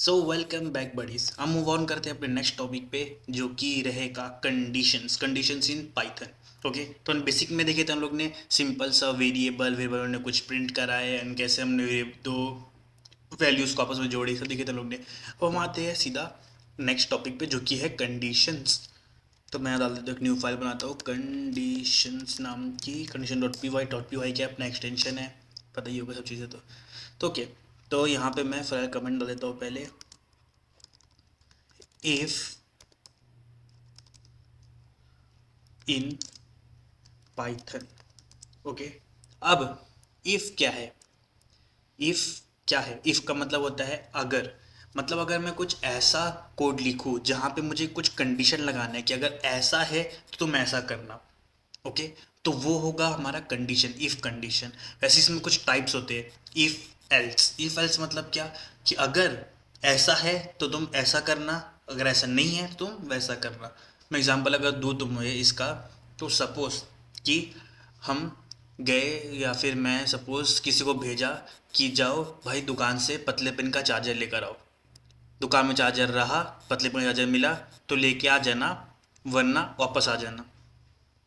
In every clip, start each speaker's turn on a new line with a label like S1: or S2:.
S1: सो welcome back buddies. हम move on करते हैं अपने नेक्स्ट टॉपिक पे, जो कि रहेगा कंडीशंस इन पाइथन। ओके, तो हम बेसिक में देखे थे, हम लोग ने सिंपल सा वेरिएबल ने कुछ प्रिंट करा है एंड कैसे हमने दो वैल्यूज को आपस में जोड़े, सब देखे थे हम लोग ने। अब हम आते हैं सीधा नेक्स्ट टॉपिक पे, जो कि है कंडीशंस। तो मैं डाल देता हूँ, एक न्यू फाइल बनाता हूँ कंडीशंस नाम की। condition.py क्या अपना एक्सटेंशन है, पता ही होगा सब चीज़ें। तो ओके, तो यहाँ पे मैं फाइल कमेंट डाल देता हूँ पहले। if in python। ओके, अब if क्या है? if क्या है? if का मतलब होता है अगर। मतलब अगर मैं कुछ ऐसा कोड लिखूं जहां पे मुझे कुछ कंडीशन लगाना है कि अगर ऐसा है तो तुम ऐसा करना। ओके, तो वो होगा हमारा कंडीशन, इफ कंडीशन। वैसे इसमें कुछ टाइप्स होते हैं, इफ एल्स मतलब क्या, कि अगर ऐसा है तो तुम ऐसा करना, अगर ऐसा नहीं है तो तुम वैसा करना। मैं एग्जांपल अगर दूँ तुम्हें इसका, तो सपोज कि हम गए, या फिर मैं सपोज किसी को भेजा कि जाओ भाई दुकान से पतले पेन का चार्जर लेकर आओ। दुकान में चार्जर रहा, पतले पेन का चार्जर मिला तो लेके आ जाना, वरना वापस आ जाना।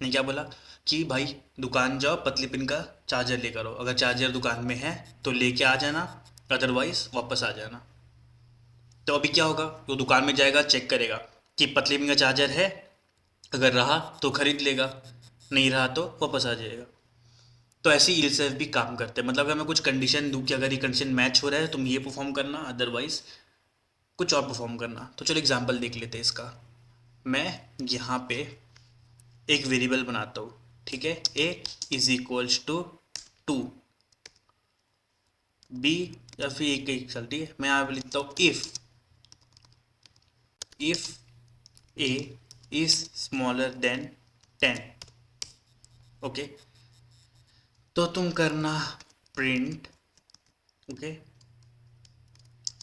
S1: ने क्या बोला कि भाई दुकान जाओ, पतली पिन का चार्जर लेकर आओ, अगर चार्जर दुकान में है तो लेके आ जाना, अदरवाइज वापस आ जाना। तो अभी क्या होगा, वो दुकान में जाएगा, चेक करेगा कि पतली पिन का चार्जर है, अगर रहा तो खरीद लेगा, नहीं रहा तो वापस आ जाएगा। तो ऐसे ही इलसेफ भी काम करते हैं। मतलब अगर मैं कुछ कंडीशन दूं कि अगर ये कंडीशन मैच हो रहा है तुम ये परफॉर्म करना, अदरवाइज कुछ और परफॉर्म करना। तो चलो एग्जांपल देख लेते हैं इसका। मैं यहाँ पे एक वेरिएबल बनाता हूँ, ठीक है। ए इज इक्वल्स टू 2, बी, या फिर एक चल, ठीक है। मैं यहाँ पे लिखता हूँ if A is smaller than 10। Okay, तो तुम करना print, okay,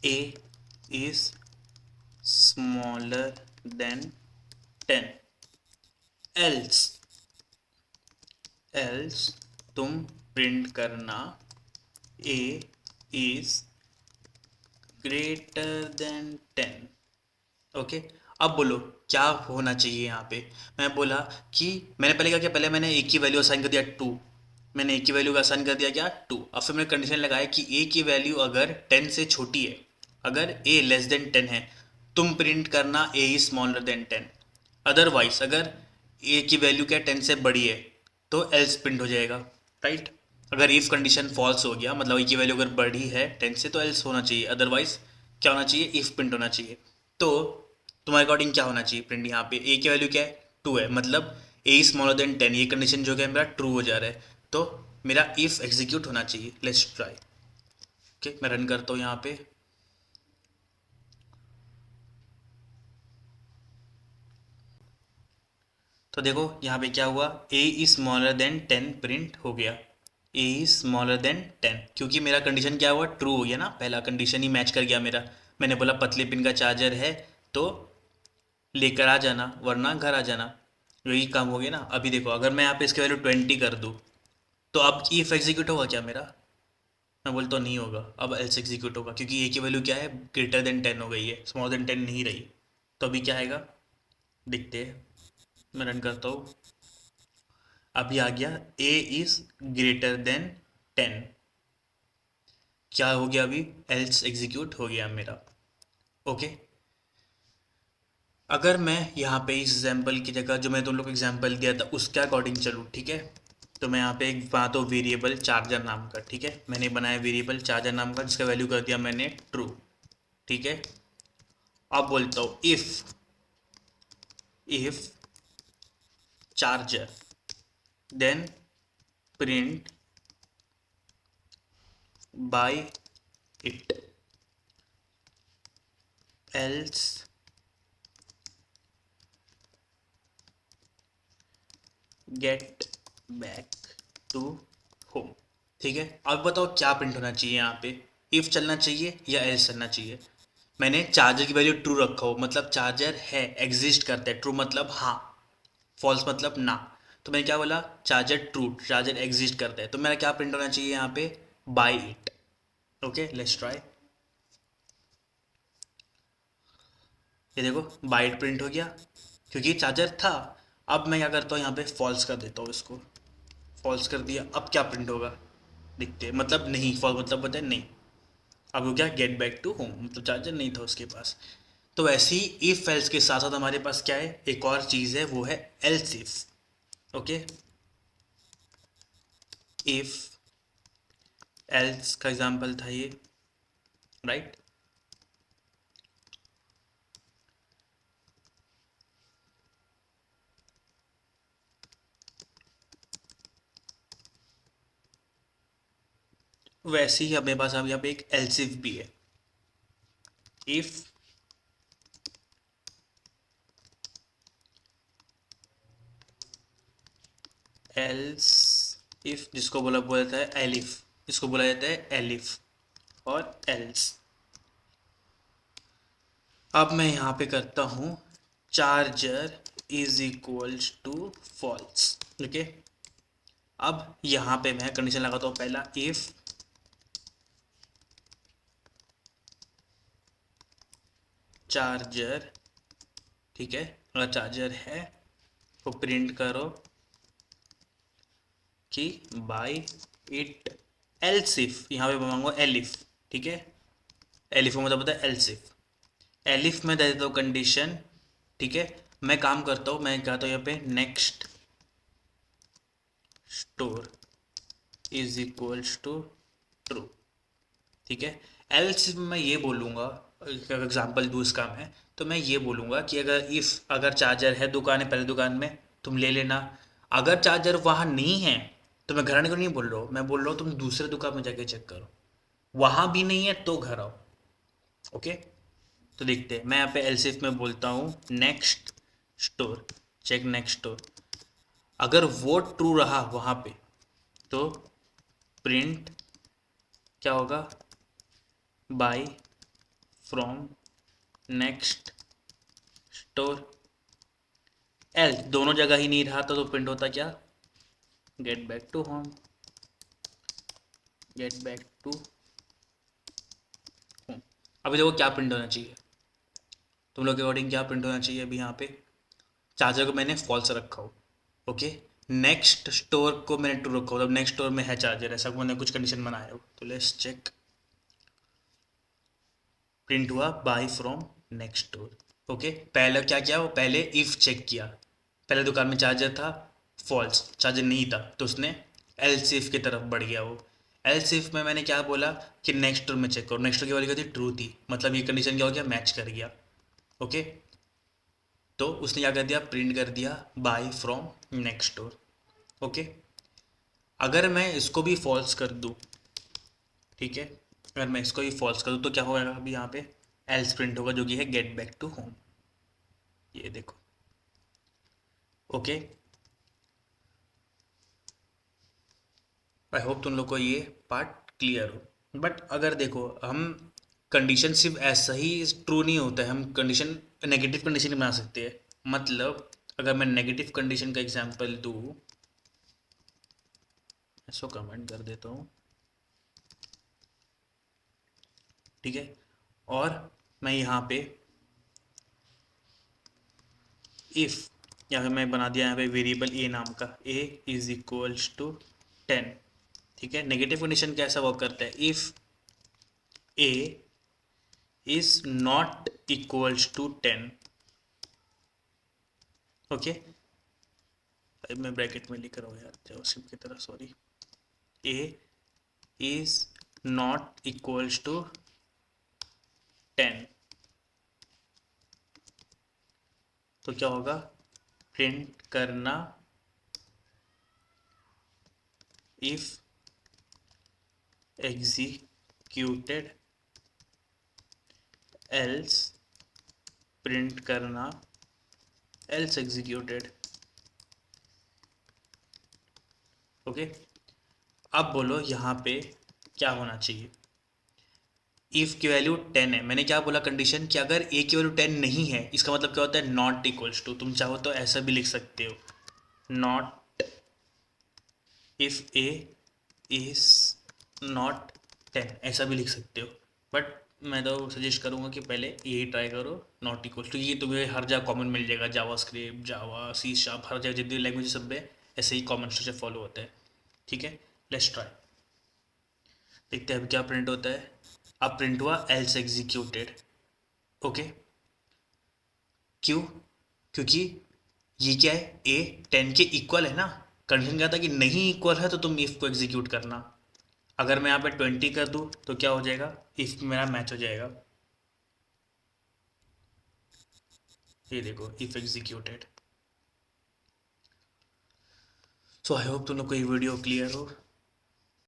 S1: A is smaller than 10। Else else तुम प्रिंट करना ए इज ग्रेटर देन 10। ओके, अब बोलो क्या होना चाहिए यहाँ पे। मैं बोला कि मैंने पहले क्या किया, पहले मैंने एक की वैल्यू असाइन कर दिया 2। मैंने एक की वैल्यू का असाइन कर दिया क्या, 2। अब फिर मैंने कंडीशन लगाया कि ए की वैल्यू अगर 10 से छोटी है, अगर ए लेस देन 10 है, तुम प्रिंट करना ए इज स्मॉलर देन 10। अदरवाइज अगर ए की वैल्यू क्या 10 से बड़ी है तो एल्स प्रिंट हो जाएगा, राइट। अगर इफ कंडीशन फॉल्स हो गया, मतलब ए की वैल्यू अगर बढ़ी है 10 से, तो एल्स होना चाहिए, अदरवाइज क्या होना चाहिए, इफ प्रिंट होना चाहिए। तो तुम्हारे अकॉर्डिंग क्या होना चाहिए प्रिंट, यहाँ पे ए की वैल्यू क्या है, 2 है, मतलब ए स्मॉलर देन 10, ये कंडीशन जो है मेरा ट्रू हो जा रहा है, तो मेरा इफ एग्जीक्यूट होना चाहिए। Let's try. ओके, मैं रन करता हूँ यहाँ पे। तो देखो यहाँ पे क्या हुआ, ए इज स्मॉलर देन 10 प्रिंट हो गया। ए इज स्मॉलर देन 10, क्योंकि मेरा कंडीशन क्या हुआ, ट्रू हो गया ना, पहला कंडीशन ही मैच कर गया मेरा। मैंने बोला पतले पिन का चार्जर है तो लेकर आ जाना, वरना घर आ जाना, यही काम हो गया ना। अभी देखो अगर मैं यहाँ पे इसकी वैल्यू 20 कर दूँ, तो अब इफ एग्जीक्यूट होगा क्या मेरा, मैं बोलता हूँ नहीं होगा, अब एल्स एग्जीक्यूट होगा, क्योंकि ए की वैल्यू क्या है, ग्रेटर देन 10 हो गई है, स्मॉलर देन 10 नहीं रही। तो अभी क्या आएगा, देखते हैं। मैं रन करता हूँ, अभी आ गया ए इज ग्रेटर देन 10। क्या हो गया अभी, एल्स एग्जीक्यूट हो गया मेरा। ओके, अगर मैं यहाँ पे इस एग्जाम्पल की जगह जो मैं तुम लोग को एग्जाम्पल दिया था उसके अकॉर्डिंग चलूँ, ठीक है। तो मैं यहाँ पे एक बात हो वेरिएबल चार्जर नाम का, ठीक है, मैंने बनाया वेरिएबल चार्जर नाम का, जिसका वैल्यू कर दिया मैंने ट्रू, ठीक है। अब बोलता हूँ if charger, then print buy it, else get back to home. ठीक है, अब बताओ क्या प्रिंट होना चाहिए यहाँ पे, इफ चलना चाहिए या एल्स चलना चाहिए। मैंने चार्जर की वैल्यू ट्रू रखा हो, मतलब चार्जर है, एग्जिस्ट करता है, ट्रू मतलब हाँ, फॉल्स मतलब ना। तो मैंने क्या बोला, चार्जर ट्रू, चार्जर एग्जिस्ट करता है, तो मेरा क्या प्रिंट होना चाहिए यहाँ पे, buy it. Okay, let's try. ये देखो बाइट प्रिंट हो गया क्योंकि चार्जर था। अब मैं क्या करता हूँ, यहाँ पे फॉल्स कर देता हूँ इसको। फॉल्स कर दिया, अब क्या प्रिंट होगा दिखते हैं, मतलब नहीं, फॉल्स मतलब बताए नहीं। अब वो क्या, गेट बैक टू होम, मतलब चार्जर नहीं था उसके पास। तो वैसे ही इफ एल्स के साथ साथ हमारे पास क्या है, एक और चीज़ है, वो है else if. Okay, if else का एग्जाम्पल था ये, राइट। वैसे ही अपने पास अब यहाँ पे एक एल्स इफ भी है। इफ एल्स इफ, जिसको बोला जाता है एलिफ, इसको बोला जाता है एलिफ और एल्स। अब मैं यहाँ पे करता हूँ charger is equals to false. Okay, अब यहाँ पे मैं कंडीशन लगाता हूँ, पहला इफ चार्जर, ठीक है, अगर चार्जर है तो प्रिंट करो कि बाई इट एल्स इफ, यहाँ पे मांगो एलिफ, ठीक है। एलिफ का मतलब होता है एल्स इफ। एलिफ में दे देता हूँ कंडीशन, ठीक है। मैं काम करता हूँ, मैं कहता हूँ यहाँ पे next store is equals to true, ठीक है। एल्स मैं ये बोलूँगा, अगर एग्जाम्पल दूँ इसका मैं, तो मैं ये बोलूँगा कि अगर चार्जर है दुकान है, पहले दुकान में तुम ले लेना। अगर चार्जर वहाँ नहीं है तो मैं घर आने को नहीं बोल रहा हूँ, मैं बोल रहा हूँ तुम दूसरे दुकान में जाके चेक करो। वहाँ भी नहीं है तो घर आओ। ओके, तो देखते हैं, मैं यहाँ पे एल्सिफ में बोलता हूँ next store, check next store. अगर वो ट्रू रहा वहाँ पे तो प्रिंट क्या होगा, by from next store. L दोनों जगह ही नहीं रहा था तो प्रिंट होता क्या, get back to home, get back to home. अभी देखो क्या प्रिंट होना चाहिए, तुम लोग के अकॉर्डिंग क्या प्रिंट होना चाहिए। अभी यहाँ पे चार्जर को मैंने फॉल्स रखा हो, ओके। नेक्स्ट स्टोर को मैंने ट्रू रखा हो, मतलब नेक्स्ट स्टोर में है चार्जर, ऐसा मैंने कुछ कंडीशन बनाया हो। तो लेट्स चेक, प्रिंट हुआ buy from next store. Okay, पहले क्या किया, वो पहले इफ चेक किया, पहले दुकान में चार्जर था, फॉल्स, चार्जर नहीं था, तो उसने एल्स इफ की तरफ बढ़ गया वो। एल्स इफ में मैंने क्या बोला कि नेक्स्ट स्टोर में चेक करो, नेक्स्ट स्टोर की वाली थी ट्रू थी, मतलब ये कंडीशन क्या हो गया, मैच कर गया। ओके, तो उसने क्या कर दिया, प्रिंट कर दिया buy from next store. Okay, अगर मैं इसको भी फॉल्स कर दूँ, ठीक है, अगर मैं इसको भी फॉल्स कर दूँ तो क्या होगा, अभी यहाँ पे एल्स प्रिंट होगा जो कि है गेट बैक टू होम। ये देखो, ओके। आई होप तुम लोग को ये पार्ट क्लियर हो। बट अगर देखो हम कंडीशन सिर्फ ऐसा ही ट्रू नहीं होता है, हम कंडीशन नेगेटिव कंडीशन भी बना सकते हैं। मतलब अगर मैं नेगेटिव कंडीशन का एग्जांपल दूँ, इसको कमेंट कर देता हूँ, ठीक है। और मैं यहाँ पे इफ़, यहाँ पे मैं बना दिया यहाँ पे वेरिएबल ए नाम का, ए इज इक्वल्स टू 10, ठीक है। नेगेटिव कंडीशन कैसा वर्क करता है, if A is not equals to 10, okay. मैं ब्रैकेट में लिख रहा हूँ यार, जावास्क्रिप्ट की तरह, sorry. A is not equals to 10, तो क्या होगा, प्रिंट करना इफ एग्जीक्यूटेड, एल्स प्रिंट करना एल्स एग्जीक्यूटेड। ओके, अब बोलो यहाँ पे क्या होना चाहिए। इफ की वैल्यू 10 है, मैंने क्या बोला कंडीशन कि अगर ए की वैल्यू 10 नहीं है, इसका मतलब क्या होता है, नॉट इक्वल्स टू। तुम चाहो तो ऐसा भी लिख सकते हो, not, if A is not 10, ऐसा भी लिख सकते हो। बट मैं तो सजेस्ट करूँगा कि पहले यही ट्राई करो, नॉट इक्वल टू। ये तुम्हें हर जगह कॉमन मिल जाएगा, जावा स्क्रिप्ट, जावा, सी शार्प, हर जगह जितनी लैंग्वेज सब में ऐसे ही कॉमन स्ट्रक्चर फॉलो होता है। ठीक है, लेट्स ट्राई, देखते हैं अब क्या प्रिंट होता है। अब प्रिंट हुआ एल्स एग्जीक्यूटेड। ओके, क्यों? क्योंकि ये क्या है, ए 10 के इक्वल है ना। कंडीशन क्या था कि नहीं इक्वल है तो तुम इफ को एग्जीक्यूट करना। अगर मैं यहाँ पे 20 कर दूँ तो क्या हो जाएगा, इफ मेरा मैच हो जाएगा। ये देखो, if executed. So I hope तुम लोग को ये वीडियो क्लियर हो।